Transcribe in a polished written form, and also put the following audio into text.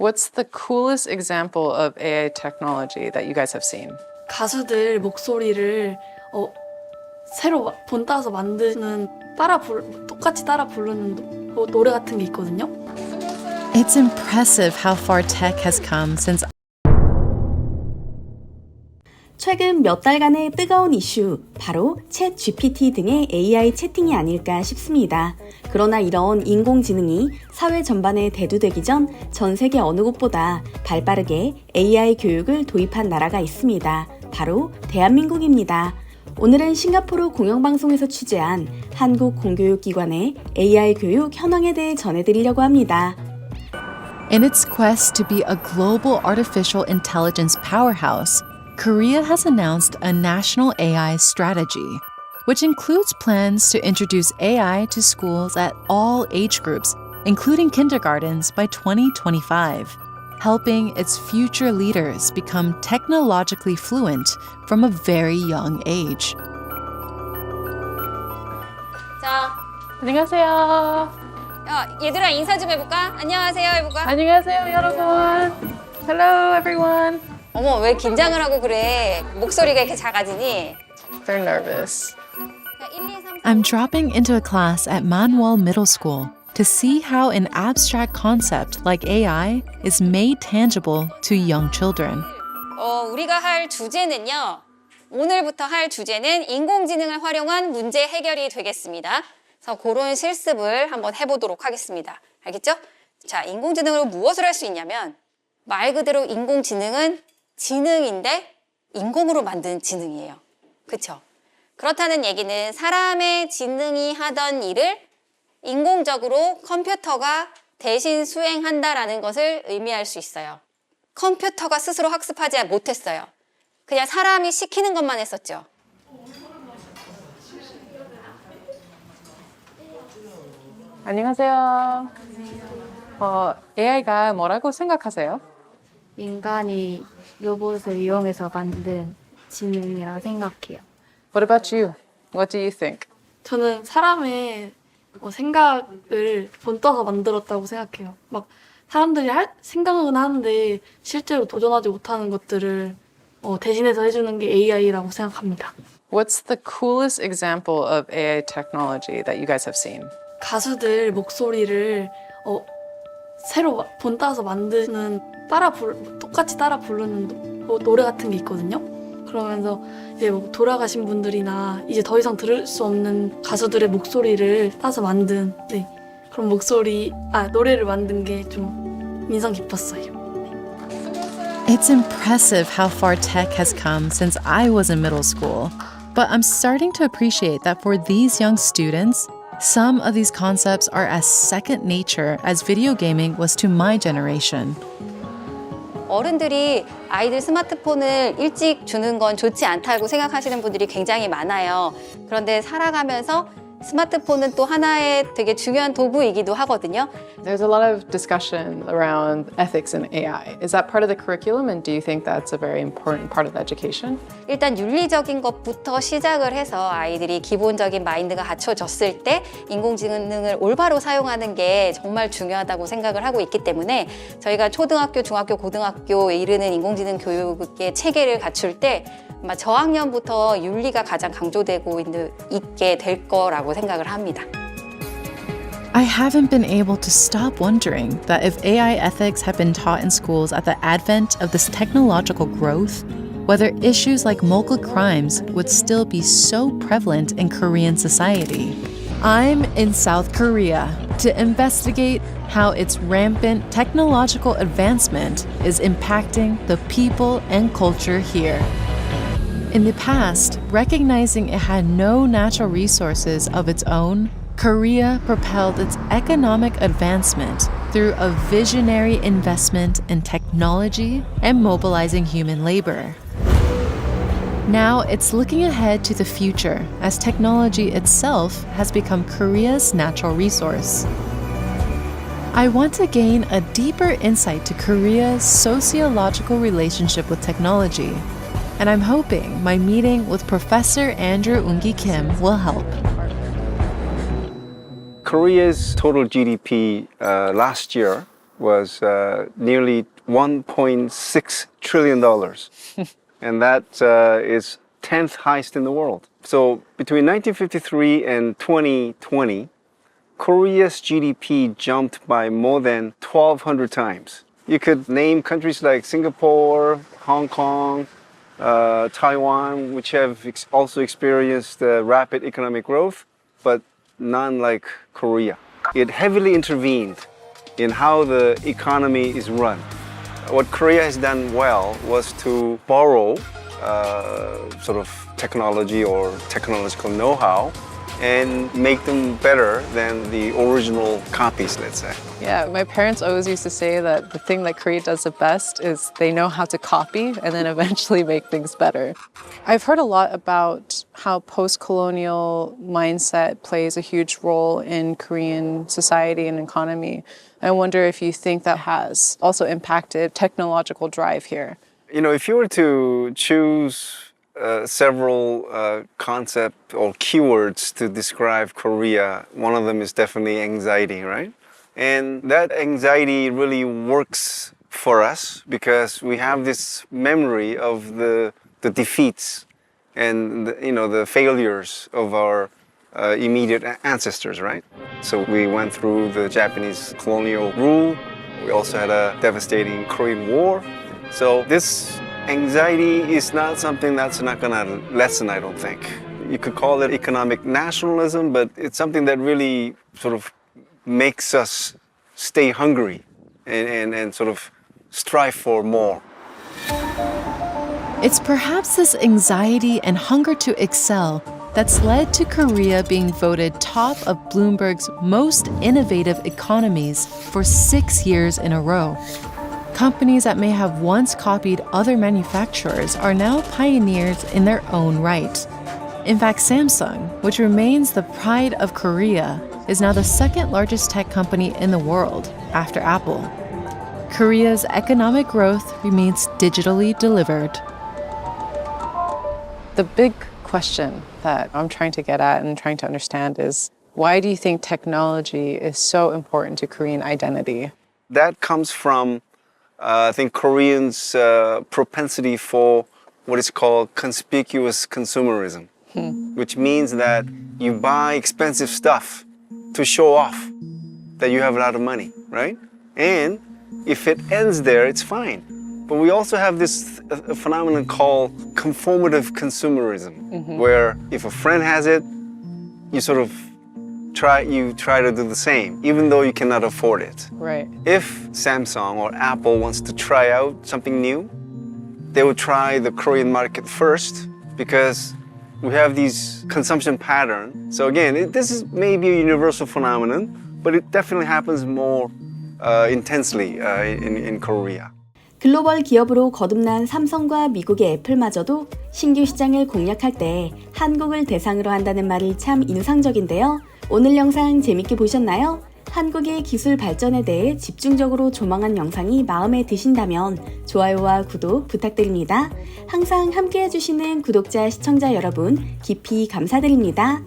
What's the coolest example of AI technology that you guys have seen? 가수들 목소리를 새로 본 따서 만드는 똑같이 따라 부르는 노래 같은 게 있거든요. It's impressive how far tech has come since 최근 몇 달간의 뜨거운 이슈, 바로 챗 GPT 등의 AI 채팅이 아닐까 싶습니다. 그러나 이런 인공지능이 사회 전반에 대두되기 전 전 세계 어느 곳보다 발빠르게 AI 교육을 도입한 나라가 있습니다. 바로 대한민국입니다. 오늘은 싱가포르 공영방송에서 취재한 한국 공교육기관의 AI 교육 현황에 대해 전해드리려고 합니다. in its quest to be a global artificial intelligence powerhouse, Korea has announced a national AI strategy, which includes plans to introduce AI to schools at all age groups, including kindergartens, by 2025, helping its future leaders become technologically fluent from a very young age. 자, 안녕하세요. 얘들아 인사 좀 해볼까? 안녕하세요 해볼까? 안녕하세요, 여러분. Hello, everyone. 어머, 왜 긴장을 하고 그래? 목소리가 이렇게 작아지니? They're nervous. 1, 2, 3, I'm dropping into a class at Manuel Middle School to see how an abstract concept like AI is made tangible to young children. 우리가 할 주제는요. 오늘부터 할 주제는 인공지능을 활용한 문제 해결이 되겠습니다. 그래서 그런 실습을 한번 해보도록 하겠습니다. 알겠죠? 자, 인공지능으로 무엇을 할 수 있냐면 말 그대로 인공지능은 지능인데 인공으로 만든 지능이에요. 그쵸? 그렇다는 얘기는 사람의 지능이 하던 일을 인공적으로 컴퓨터가 대신 수행한다라는 것을 의미할 수 있어요. 컴퓨터가 스스로 학습하지 못했어요. 그냥 사람이 시키는 것만 했었죠. 안녕하세요. AI가 뭐라고 생각하세요? 인간이 로봇을 이용해서 만든 지능이라 생각해요. What about you? What do you think? 저는 사람의 생각을 본떠서 만들었다고 생각해요. 막 사람들이 생각은 하는데 실제로 도전하지 못하는 것들을 대신해서 해주는 게 AI라고 생각합니다. What's the coolest example of AI technology that you guys have seen? 가수들 목소리를 새로 본 따서 만드는 똑같이 따라 부르는 노래 같은 게 있거든요. 그러면서 이제 돌아가신 분들이나 이제 더 이상 들을 수 없는 가수들의 목소리를 따서 만든 그런 노래를 만든 게 좀 인상 깊었어요. It's impressive how far tech has come since I was in middle school. But I'm starting to appreciate that for these young students, some of these concepts are as second nature as video gaming was to my generation. 어른들이 아이들 스마트폰을 일찍 주는 건 좋지 않다고 생각하시는 분들이 굉장히 많아요. 그런데 살아가면서 스마트폰은 또 하나의 되게 중요한 도구이기도 하거든요. There's a lot of discussion around ethics in AI. Is that part of the curriculum, and do you think that's a very important part of education? 일단 윤리적인 것부터 시작을 해서 아이들이 기본적인 마인드가 갖춰졌을 때 인공지능을 올바로 사용하는 게 정말 중요하다고 생각을 하고 있기 때문에 저희가 초등학교, 중학교, 고등학교에 이르는 인공지능 교육의 체계를 갖출 때 아마 저학년부터 윤리가 가장 강조되고 있게 될 거라고 생각을 합니다. I haven't been able to stop wondering that if AI ethics had been taught in schools at the advent of this technological growth, whether issues like mogul crimes would still be so prevalent in Korean society. I'm in South Korea to investigate how its rampant technological advancement is impacting the people and culture here. In the past, recognizing it had no natural resources of its own, Korea propelled its economic advancement through a visionary investment in technology and mobilizing human labor. Now it's looking ahead to the future as technology itself has become Korea's natural resource. I want to gain a deeper insight to Korea's sociological relationship with technology, and I'm hoping my meeting with Professor Andrew Ungi Kim will help. Korea's total GDP last year was nearly $1.6 trillion. And that is 10th highest in the world. So between 1953 and 2020, Korea's GDP jumped by more than 1,200 times. You could name countries like Singapore, Hong Kong, Taiwan, which have also experienced rapid economic growth, but none like Korea. It heavily intervened in how the economy is run. What Korea has done well was to borrow sort of technology or technological know-how and make them better than the original copies, let's say. Yeah, my parents always used to say that the thing that Korea does the best is they know how to copy and then eventually make things better. I've heard a lot about how post-colonial mindset plays a huge role in Korean society and economy. I wonder if you think that has also impacted technological drive here. You know, if you were to choose several concepts or keywords to describe Korea, one of them is definitely anxiety, right? And that anxiety really works for us because we have this memory of the defeats and the failures of our immediate ancestors, right? So we went through the Japanese colonial rule. We also had a devastating Korean War. So this anxiety is not something that's not going to lessen, I don't think. You could call it economic nationalism, but it's something that really sort of makes us stay hungry and sort of strive for more. It's perhaps this anxiety and hunger to excel that's led to Korea being voted top of Bloomberg's most innovative economies for 6 years in a row. Companies that may have once copied other manufacturers are now pioneers in their own right. In fact, Samsung, which remains the pride of Korea, is now the second largest tech company in the world after Apple. Korea's economic growth remains digitally delivered. The big question that I'm trying to get at and trying to understand is, why do you think technology is so important to Korean identity? That comes from I think Koreans' propensity for what is called conspicuous consumerism, which means that you buy expensive stuff to show off that you have a lot of money, right? And if it ends there, it's fine. But we also have this phenomenon called conformative consumerism, where if a friend has it, you sort of try to do the same, even though you cannot afford it. Right. If Samsung or Apple wants to try out something new, they would try the Korean market first because we have these consumption patterns. So again, this is maybe a universal phenomenon, but it definitely happens more intensely in Korea. 글로벌 기업으로 거듭난 삼성과 미국의 애플마저도 신규 시장을 공략할 때 한국을 대상으로 한다는 말이 참 인상적인데요. 오늘 영상 재밌게 보셨나요? 한국의 기술 발전에 대해 집중적으로 조망한 영상이 마음에 드신다면 좋아요와 구독 부탁드립니다. 항상 함께 해주시는 구독자, 시청자 여러분 깊이 감사드립니다.